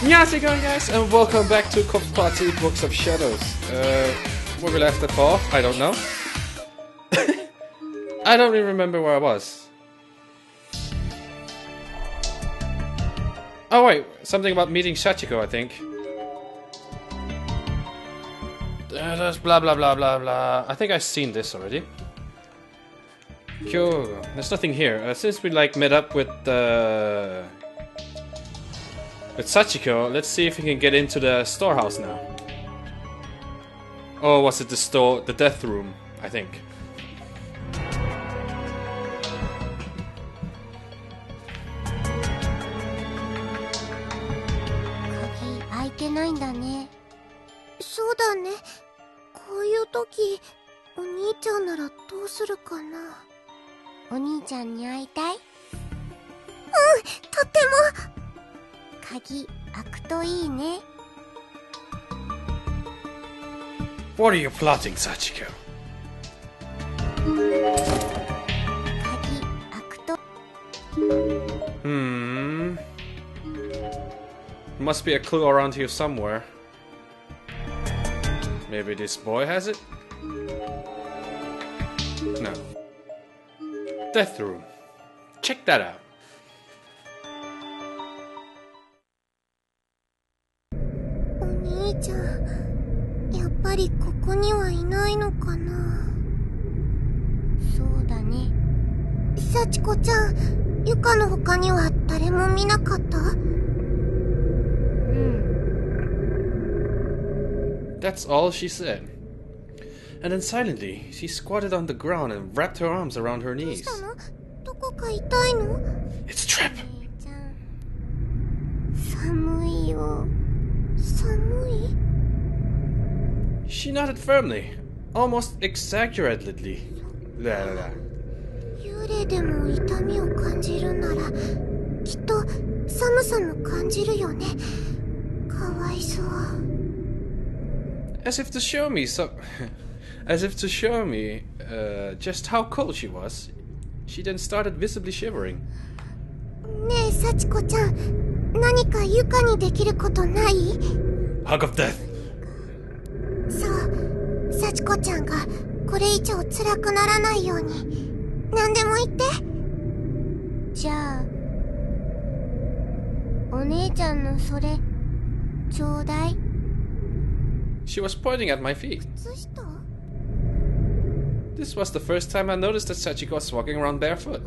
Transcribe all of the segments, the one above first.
How's it going, guys? And welcome back to Coffee Party Books of Shadows. Where we left off, I don't know. I don't even remember where I was. Oh wait, something about meeting Sachiko, I think. That's blah blah blah blah blah. I think I've seen this already. Cool. There's nothing here. Since we met up with Sachiko, let's see if we can get into the storehouse now. Oh, was it the death room? I think. 開いてないんだね。そうだね。こういう時、お兄ちゃんならどうするかな。お兄ちゃんに会いたい？うん、とっても。鍵開くといいね。What are you plotting, Sachiko? 鍵開くと。Must be a clue around here somewhere. Maybe this boy has it? No. Death room. Check that out. お兄ちゃん、やっぱりここにはいないのかな。そうだね。幸子ちゃん、ゆかの他には誰も見なかった？ That's all she said. And then silently, she squatted on the ground and wrapped her arms around her knees. It's a trap! 寒いよ。寒い? She nodded firmly, almost exaggeratedly. 幽霊でも痛みを感じるなら、きっと寒さも感じるよね。かわいそう。As if to show me just how cold she was, she then started visibly shivering. ねえ、幸子ちゃん、何かゆかにできることない？ Hug of death. そう、幸子ちゃんがこれ以上辛くならないように、何でも言って。じゃあ、お姉ちゃんのそれ、ちょうだい。She was pointing at my feet. This was the first time I noticed that Sachiko was walking around barefoot.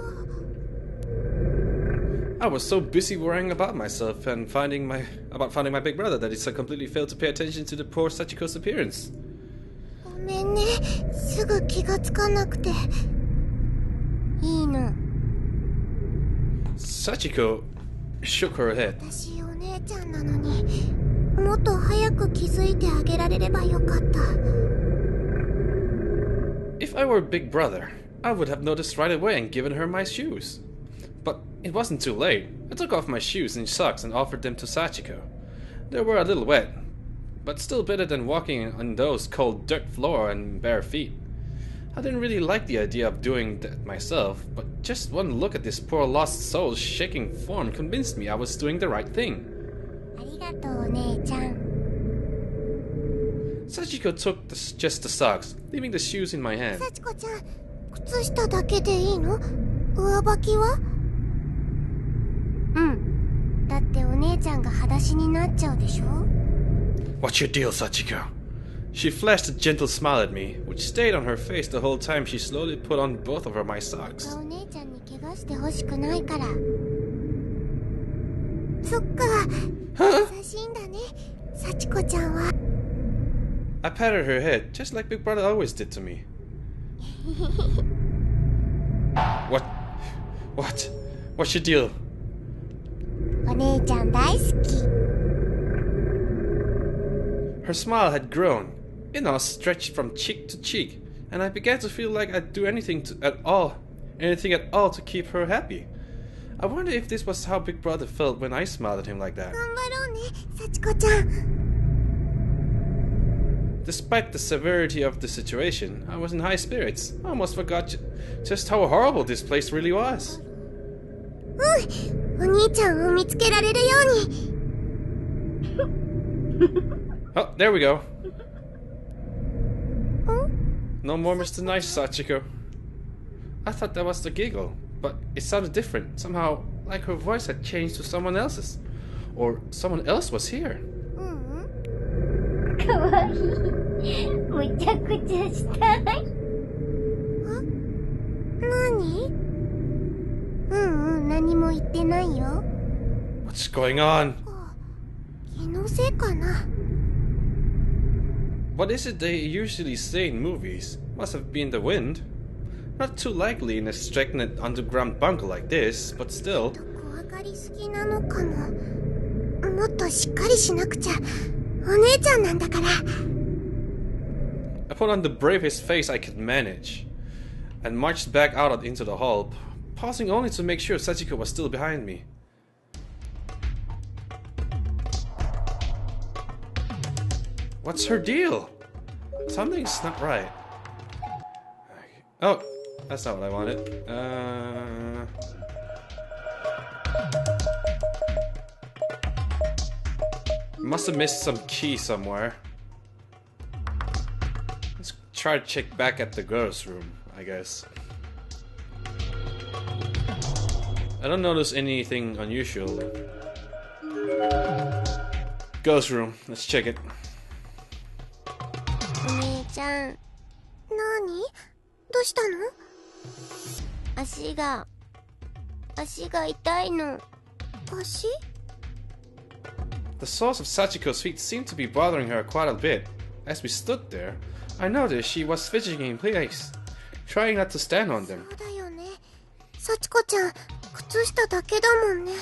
I was so busy worrying about myself and finding my big brother that I completely failed to pay attention to the poor Sachiko's appearance. ごめんね、すぐ気がつかなくて。いいの。Sachiko shook her head. 私お姉ちゃんなのに、もっと早く気づいてあげられればよかった。If I were big brother, I would have noticed right away and given her my shoes. But it wasn't too late. I took off my shoes and socks and offered them to Sachiko. They were a little wet, but still better than walking on those cold dirt floor and bare feet. I didn't really like the idea of doing that myself, but just one look at this poor lost soul's shaking form convinced me I was doing the right thing. ありがとう、お姉ちゃん。Sachiko took just the socks, leaving the shoes in my hand. 幸子ちゃん、靴下だけでいいの？上履きは？うん。だってお姉ちゃんが裸足になっちゃうでしょ？ What's your deal, Sachiko? She flashed a gentle smile at me, which stayed on her face the whole time she slowly put on both of my socks. お姉ちゃんに怪我してほしくないから。そっか。優しいんだね、幸子ちゃんは。I patted her head, just like Big Brother always did to me. What's your deal? お姉ちゃん大好き。Her smile had grown, it now stretched from cheek to cheek, and I began to feel like I'd do anything at all to keep her happy. I wonder if this was how Big Brother felt when I smiled at him like that. 頑張ろうね、幸子ちゃん。Despite the severity of the situation, I was in high spirits. I almost forgot just how horrible this place really was. お兄ちゃんを見つけられるように。Oh, there we go. Huh? No more Mr. Nice, Sachiko. I thought that was the giggle, but it sounded different. Somehow, like her voice had changed to someone else's. Or someone else was here. かわいい。むちゃくちゃしたい。何？何も言ってないよ。What's going on? 気のせいかな。What is it they usually say in movies? Must have been the wind. Not too likely in a stagnant underground bunker like this, but still. 怖がりすぎなのかも。もっとしっかりしなくちゃ。お姉ちゃんなんだから。I put on the bravest face I could manage, and marched back out into the hall, pausing only to make sure Sachiko was still behind me. What's her deal? Something's not right. Oh, that's not what I wanted. Must have missed some key somewhere. Let's try to check back at the girls' room, I guess. I don't notice anything unusual. Girls' room, let's check it. お姉ちゃん。何？どうしたの？足が痛いの。足？ The soles of Sachiko's feet seemed to be bothering her quite a bit. As we stood there, I noticed she was fidgeting in place, trying not to stand on them. そうだよね。幸子ちゃん、靴下だけだもんね。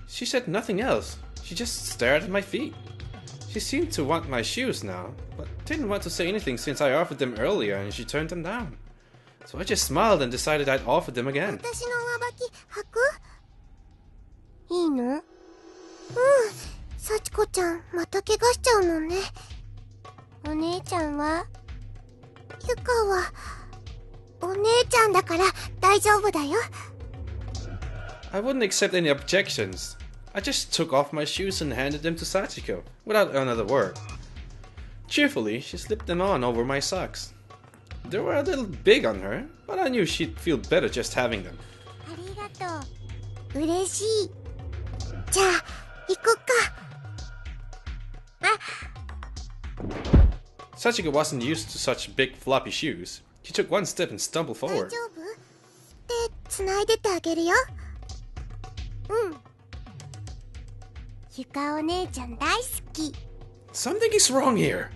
She said nothing else. She just stared at my feet. She seemed to want my shoes now, but didn't want to say anything since I offered them earlier and she turned them down. So I just smiled and decided I'd offer them again. 私の上履き履く？いいの？幸子ちゃん、また怪我しちゃうもんね。お姉ちゃんは？ゆかは、お姉ちゃんだから大丈夫だよ。I wouldn't accept any objections. I just took off my shoes and handed them to Sachiko, without another word. Cheerfully, she slipped them on over my socks. They were a little big on her, but I knew she'd feel better just having them. ありがとう。嬉しい。じゃあ、行こっか。Sachiko wasn't used to such big floppy shoes. She took one step and stumbled 大 forward. 丈夫？手繋いでてあげるよ。ゆかお姉ちゃん大好き。Something is wrong here.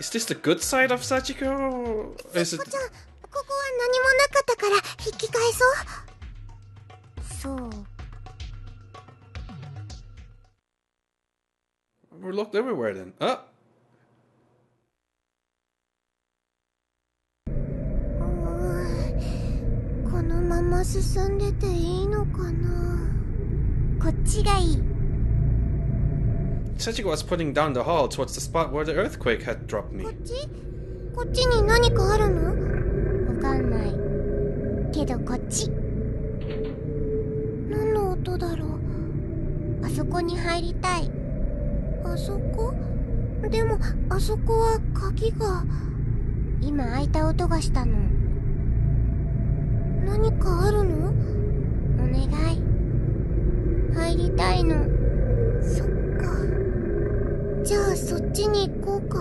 Is this the good side of Sachiko? Is 幸 it? 子ちゃん、ここは何もなかったから引き返そう。そう。We're locked everywhere then. Oh! このまま進んでていいのかな。こっちがいい。Sachiko was pointing down the hall towards the spot where the earthquake had dropped me. こっち？こっちに何かあるの？わかんない。けどこっち。何の音だろう。あそこに入りたい。あそこ？でも、あそこは鍵が。今開いた音がしたの。何かあるの？お願い。入りたいの。そっか。じゃあそっちに行こうか。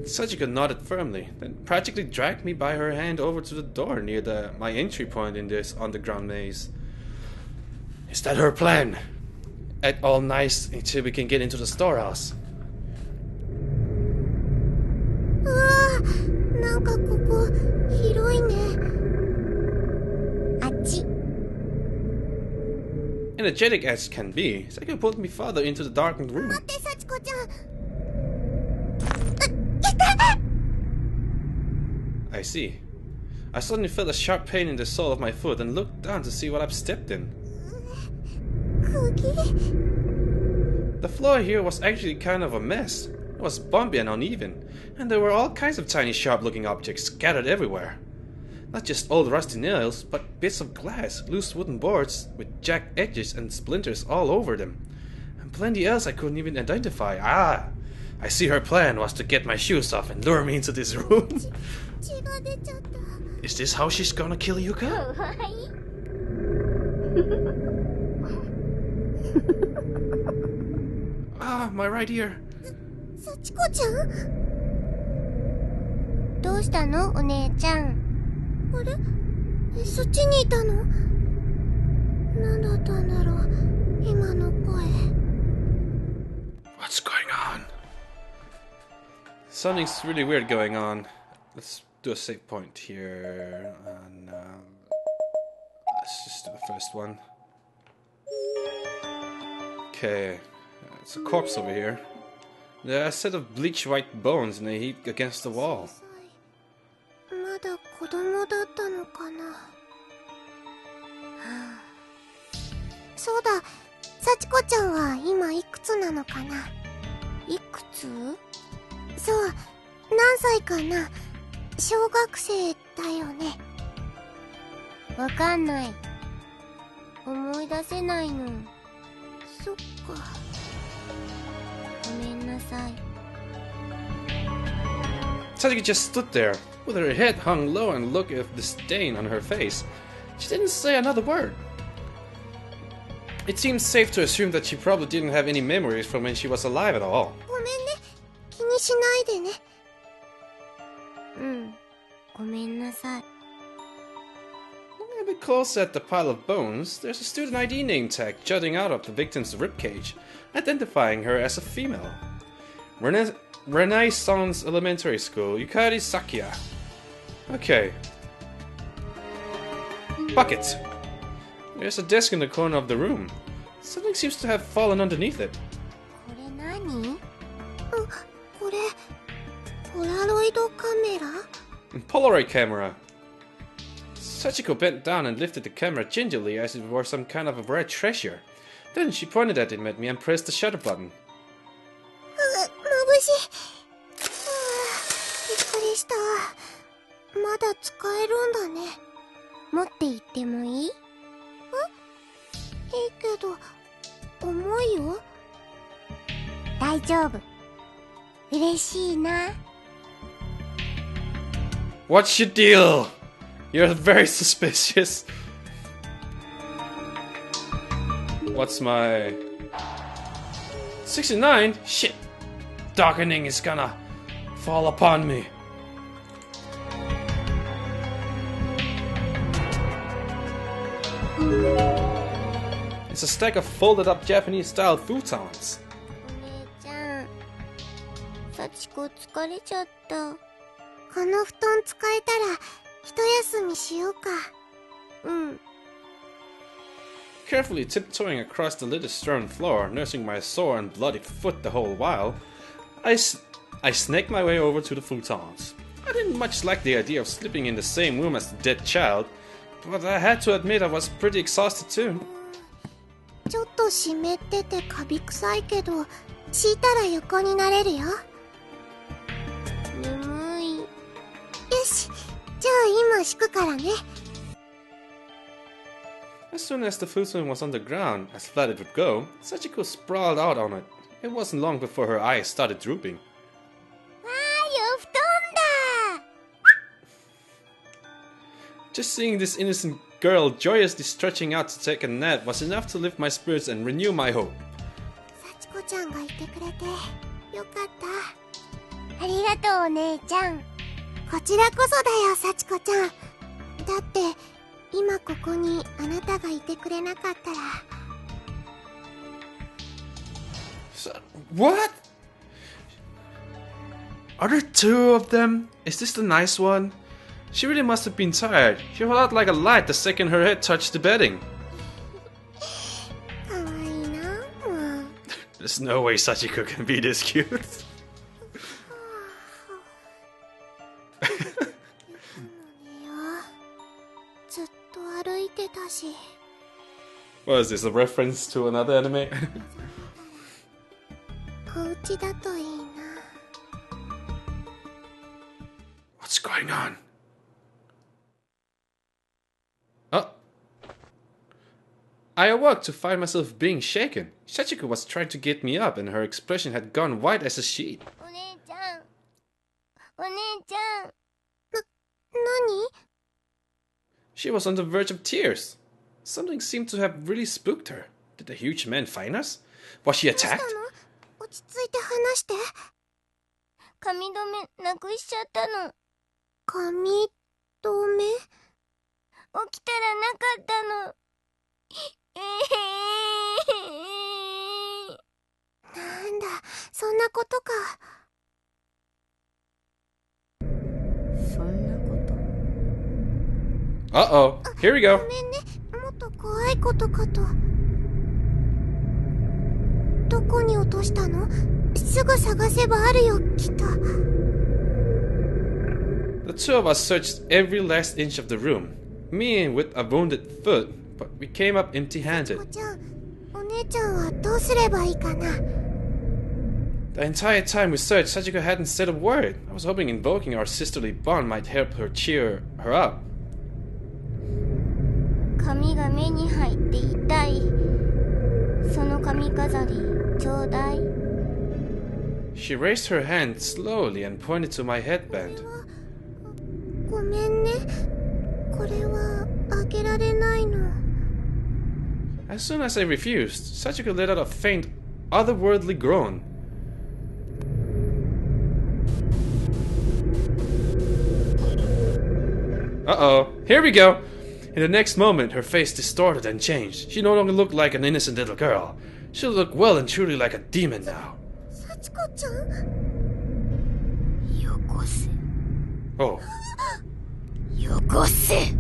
Sachiko nodded firmly, then practically dragged me by her hand over to the door near my entry point in this underground maze. Is that her plan? Act all nice until we can get into the storehouse. うわぁ、なんかここ広いね。あっち。Energetic as can be, Sachiko pulled me farther into the darkened room. 待って、幸子ちゃん。I see. I suddenly felt a sharp pain in the sole of my foot and looked down to see what I've stepped in. 釘？ The floor here was actually kind of a mess. It was bumpy and uneven, and there were all kinds of tiny sharp-looking objects scattered everywhere. Not just old rusty nails, but bits of glass, loose wooden boards with jagged edges and splinters all over them. And plenty else I couldn't even identify. Ah! I see her plan was to get my shoes off and lure me into this room. 血が出ちゃった。 Is this how she's gonna kill Yuka? かわいい。Ah, my right ear. 幸子ちゃん？どうしたのお姉ちゃん。あれ？そっちにいたの？何だったんだろう今の声。 What's going on? Something's really weird going on. Let's do a save point here. And let's just do the first one. Okay. It's a corpse over here. There are a set of bleach white bones in a heap against the wall. まだ子供だったのかな。はあ、そうだ、幸子ちゃんは今いくつなのかな。いくつ？そう、何歳かな。小学生だよね。わかんない。思い出せないの。そっか。ごめんなさい。 Sachiko just stood there, with her head hung low and a look of disdain on her face. She didn't say another word. It seems safe to assume that she probably didn't have any memories from when she was alive at all. ごめんね。気にしないでね。うん。ごめんなさい。 Looking a bit closer at the pile of bones, there's a student ID name tag jutting out of the victim's ribcage, identifying her as a female. Renaissance Elementary School, Yukari Sakia. Okay. Bucket. There's a desk in the corner of the room. Something seems to have fallen underneath it. これ何？これポラロイドカメラ？ Polaroid camera. Sachiko bent down and lifted the camera gingerly as if it were some kind of a rare treasure. Then she pointed at it at me and pressed the shutter button. 眩しい。びっくりした。まだ使えるんだね。持って行ってもいい？いいけど、重いよ。大丈夫。嬉しいな。 What's your deal? You're very suspicious. What's my... 69? Shit. Darkening is gonna fall upon me. It's a stack of folded up Japanese-style futons. お姉ちゃん、幸子疲れちゃった。この布団使えたら一休みしようか。うん。 Carefully tiptoeing across the littered-strewn floor, nursing my sore and bloody foot the whole while, I snaked my way over to the futons. I didn't much like the idea of sleeping in the same room as the dead child, but I had to admit I was pretty exhausted too. ちょっと湿っててカビ臭いけど、敷いたら横になれるよ。眠い。よし、じゃあ今敷くからね。 As soon as the futon was on the ground, as flat it would go, Sachiko sprawled out on it. It wasn't long before her eyes started drooping. あーよ、布団だ。 Just seeing this innocent girl joyously stretching out to take a nap was enough to lift my spirits and renew my hope. 幸子ちゃんがいてくれてよかった。ありがとうお姉ちゃん。こちらこそだよ幸子ちゃん。だって今ここにあなたがいてくれなかったら。What? Are there two of them? Is this the nice one? She really must have been tired. She fell out like a light the second her head touched the bedding. かわいいなもう。 There's no way Sachiko can be this cute. ずっと歩いてたし。 What is this, a reference to another anime? お家だといいな。 What's going on? I awoke to find myself being shaken. Sachiko was trying to get me up and her expression had gone white as a sheet. お姉ちゃん。お姉ちゃん。何？ She was on the verge of tears. Something seemed to have really spooked her. Did the huge man find us? Was she どうした attacked? の？落ち着いて話して。髪留めなくしちゃったの。髪留め？起きたらなかったの。なんだ、そんなことか。そんなこと。Uh-oh. Here we ご go. めんね、もっと怖いことかと。どこに落としたの？すぐ探せばあるよ、きっと。 The two of us searched every last inch of the room. Me with a wounded foot, but we came up こ empty-handed. ちゃん、お姉ちゃんはどうすればいいかな。 The entire time we searched, Sachiko hadn't said a word. I was hoping invoking our sisterly bond might help her cheer her up. 髪が目に入って痛い。その髪飾りちょうだい。 She raised her hand slowly and pointed to my これ headband. はごめんね。これはあげられないの。 As soon as I refused, Sachiko let out a faint, otherworldly groan. Uh-oh, here we go! In the next moment, her face distorted and changed. She no longer looked like an innocent little girl. She looked well and truly like a demon now. 幸子ちゃん？よこせ。 Oh, よこせ。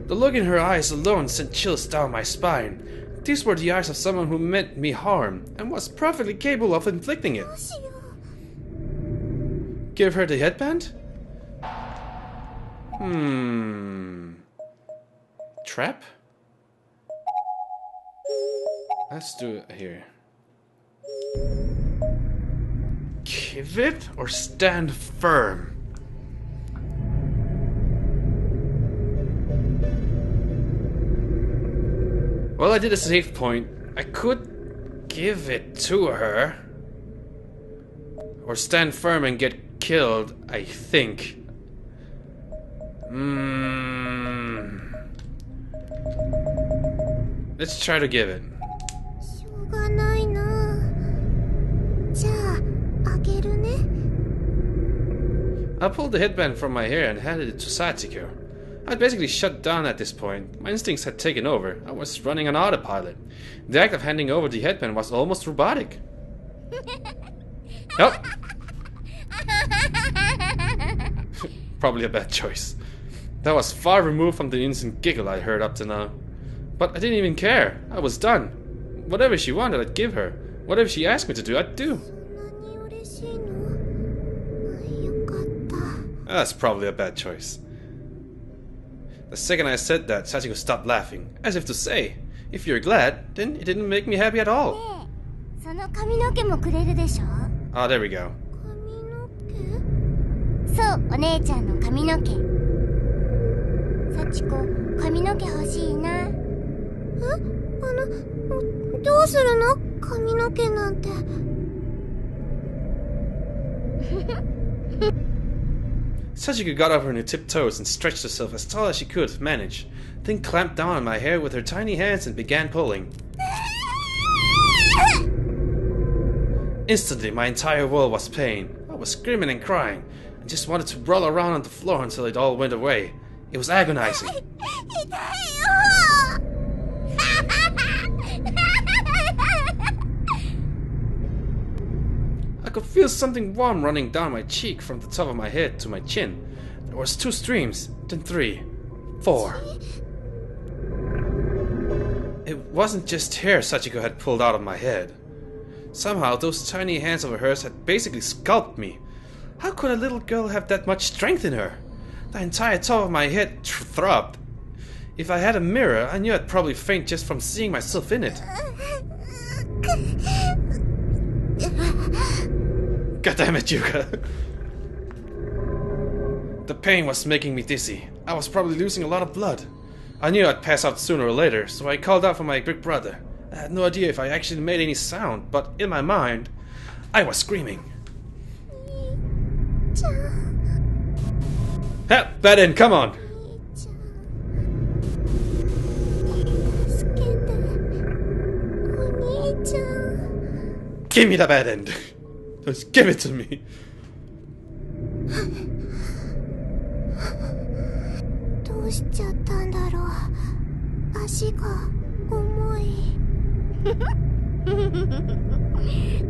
the look in her eyes alone sent chills down my spine. These were the eyes of someone who meant me harm, and was perfectly capable of inflicting it. どうしよう。 Give her the headband? Trap? Let's do it here. Give it or stand firm? Well, I did a save point. I could give it to her. Or stand firm and get killed, I think. Let's try to give it. しょうがないな。じゃあ、あげるね。 I pulled the headband from my hair and handed it to Sachiko. I'd basically shut down at this point. My instincts had taken over. I was running on autopilot. The act of handing over the headband was almost robotic. Nope. Probably a bad choice. That was far removed from the innocent giggle I'd heard up to now. But I didn't even care. I was done. Whatever she wanted, I'd give her. Whatever she asked me to do, I'd do. そんなに嬉しいの？よかった。 That's probably a bad choice. The second I said that, Sachiko stopped laughing, as if to say, if you're glad, then it didn't make me happy at all. ねえ、その髪の毛もくれるでしょ。 Ah, there we go. 髪の毛？そう、お姉ちゃんの髪の毛。幸子、髪の毛欲しいな。どうするの？髪の毛なんて。 Sachiko got up on her tiptoes and stretched herself as tall as she could manage, then clamped down on my hair with her tiny hands and began pulling. Instantly, my entire world was pain. I was screaming and crying, and just wanted to roll around on the floor until it all went away. It was agonizing. 痛いよ。 I could feel something warm running down my cheek from the top of my head to my chin. There was 2 streams, then 3, 4. It wasn't just hair Sachiko had pulled out of my head. Somehow those tiny hands of hers had basically sculpted me. How could a little girl have that much strength in her? The entire top of my head throbbed. If I had a mirror, I knew I'd probably faint just from seeing myself in it. God damn it, Yuka. The pain was making me dizzy. I was probably losing a lot of blood. I knew I'd pass out sooner or later, so I called out for my big brother. I had no idea if I actually made any sound, but in my mind, I was screaming. Help! Bed in, come on! Give me the bed end! Just give it to me! どうしちゃったんだろう。足が重い。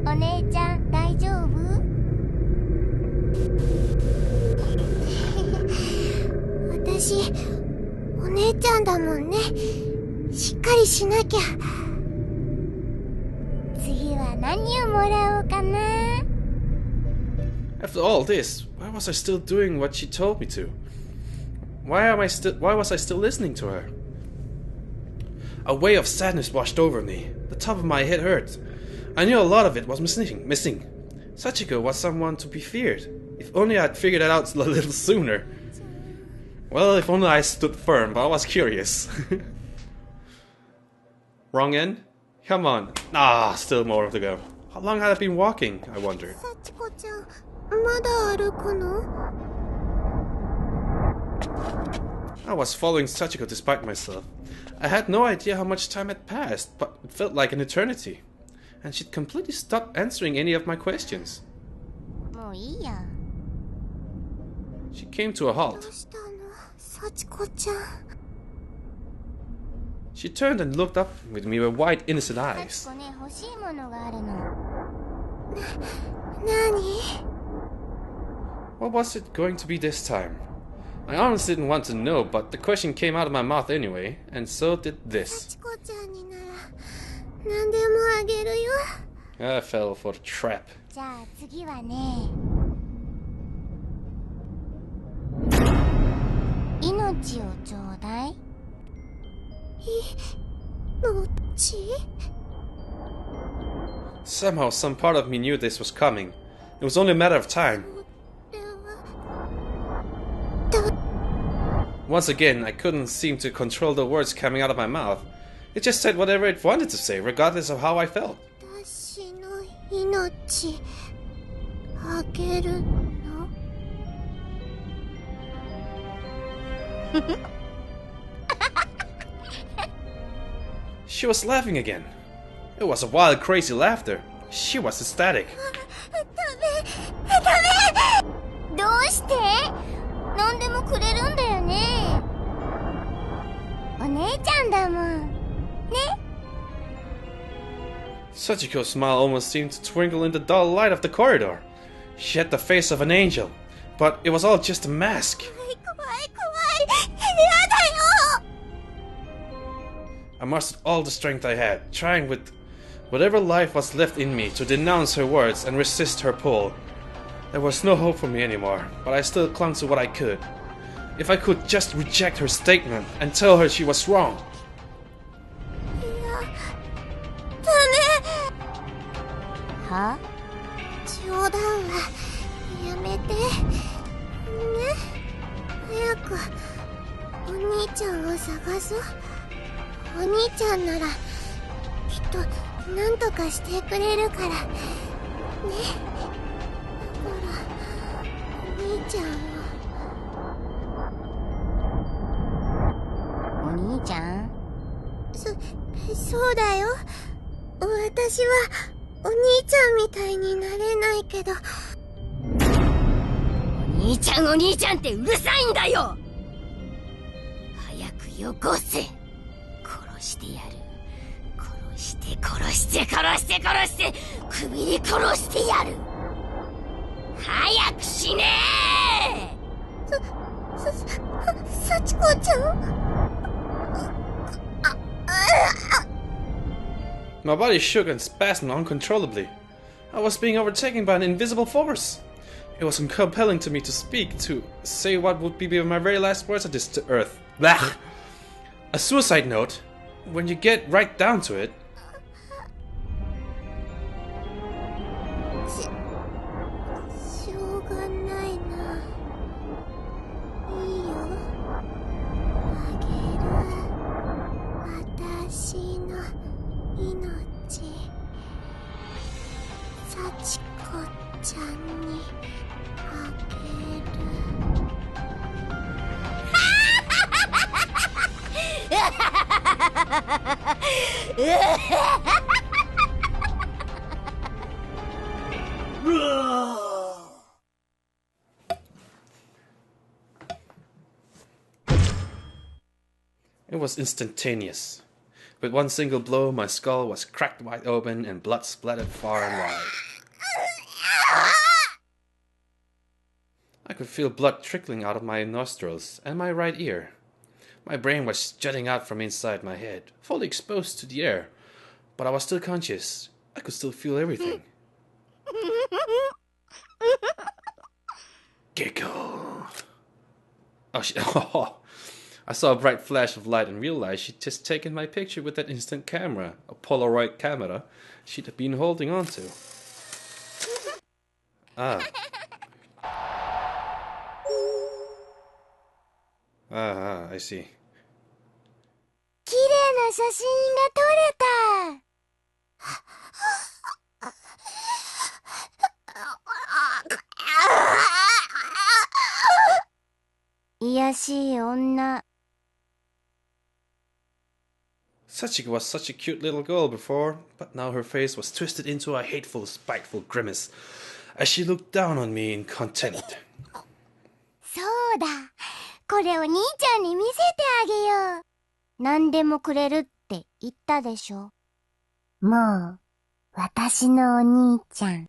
お姉ちゃん大丈夫？私、お姉ちゃんだもんね。しっかりしなきゃ。次は何をもらおうかな。 After all this, why was I still doing what she told me to? Why was I still listening to her? A wave of sadness washed over me. The top of my head hurt. I knew a lot of it was missing. Sachiko was someone to be feared. If only I had figured that out a little sooner. Well, if only I stood firm, but I was curious. Wrong end? Come on. Ah, still more to go. How long had I been walking, I wondered. 幸子ちゃん、まだ歩くの？ I was following Sachiko despite myself. I had no idea how much time had passed, but it felt like an eternity. And she'd completely stopped answering any of my questions. もういいや。 She came to a ど halt. うしたの？幸子ちゃん。 She turned and looked up with me with wide, innocent 幸 eyes. 子ね、欲しいものがあるの。何？ What was it going to be this time? I honestly didn't want to know, but the question came out of my mouth anyway, and so did this. 幸子ちゃんになら何でもあげるよ。 I fell for the trap. じゃあ次はね。命をちょうだい。命？ Somehow, some part of me knew this was coming. It was only a matter of time. だ Once again, I couldn't seem to control the words coming out of my mouth. It just said whatever it wanted to say, regardless of how I felt. 私の命あげるの？ She was laughing again. It was a wild, crazy laughter. She was ecstatic. どうして？何でもくれるんだよね。お姉ちゃんだもん。ね。 Sachiko's smile almost seemed to twinkle in the dull light of the corridor. She had the face of an angel, but it was all just a mask. 怖い怖い。やだよ。 I mustered all the strength I had, trying with whatever life was left in me to denounce her words and resist her pull. There was no hope for me anymore, but I still clung to what I could. If I could just reject her statement and tell her she was wrong. ダメ。は？冗談はやめて。ね。早くお兄ちゃんを探そう。お兄ちゃんならきっと何とかしてくれるから。ね。ほら、お兄ちゃんを。お兄ちゃん？そうだよ。私はお兄ちゃんみたいになれないけど。お兄ちゃんお兄ちゃんってうるさいんだよ。早くよこせ。殺してやる。殺して首に殺してやる。早く死ねー。幸子ちゃん。 My body shook and spasmed uncontrollably. I was being overtaken by an invisible force. It was compelling to me to speak, to say what would be my very last words on this earth. Blah! A suicide note. When you get right down to it. しょうがないな。It was instantaneous. With one single blow, my skull was cracked wide open and blood splattered far and wide. I could feel blood trickling out of my nostrils and my right ear. My brain was jutting out from inside my head, fully exposed to the air, but I was still conscious. I could still feel everything. Giggle. Oh, I saw a bright flash of light and realized she'd just taken my picture with that instant camera, a Polaroid camera she'd been holding on to. Ah. I see. 綺麗な写真が撮れた。いやしい女。 Sachiko was such a cute little girl before, but now her face was twisted into a hateful, spiteful grimace as she looked down on me in contempt. そうだ。これお兄ちゃんに見せてあげよう。何でもくれるって言ったでしょ。もう、私のお兄ちゃん。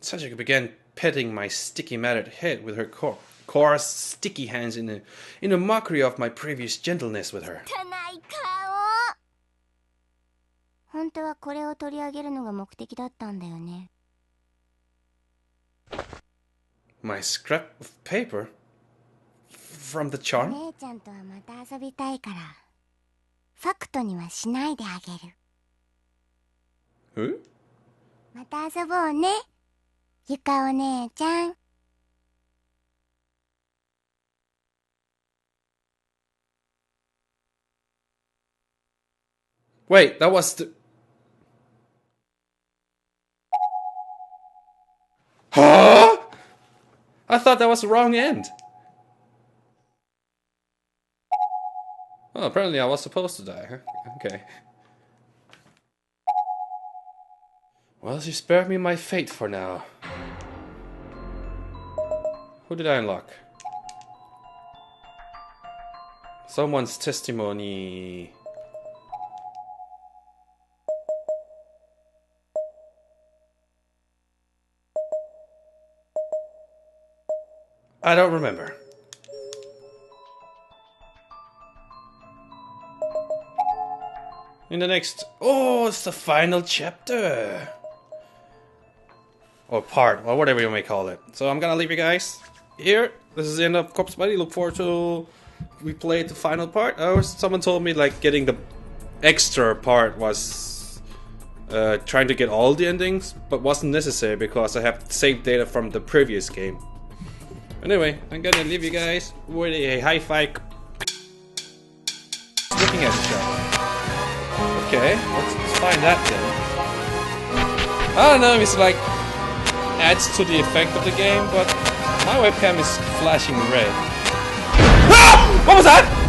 Sachiko began petting my sticky matted head with her coarse, sticky hands in a mockery of my previous gentleness with her. 汚い顔。本当はこれを取り上げるのが目的だったんだよね。My scrap of paper? From the charm? 姉ちゃんとはまた遊びたいから、ファクトにはしないであげる。Who? また遊ぼうね。ゆかお姉ちゃん。Wait, that was the... Huh? I thought that was the wrong end. Oh, apparently I was supposed to die, huh? Okay. Well, she spared me my fate for now. Who did I unlock? Someone's testimony. I don't remember. In the next... Oh, it's the final chapter! Or part, or whatever you may call it. So I'm gonna leave you guys here. This is the end of Corpse Buddy. Look forward to... We played the final part. Someone told me like getting the extra part was... trying to get all the endings, but wasn't necessary because I have saved data from the previous game. Anyway, I'm gonna leave you guys with a high five. Looking at the show. Okay, let's find that then. I don't know if it's like adds to the effect of the game, but my webcam is flashing red. Ah! What was that?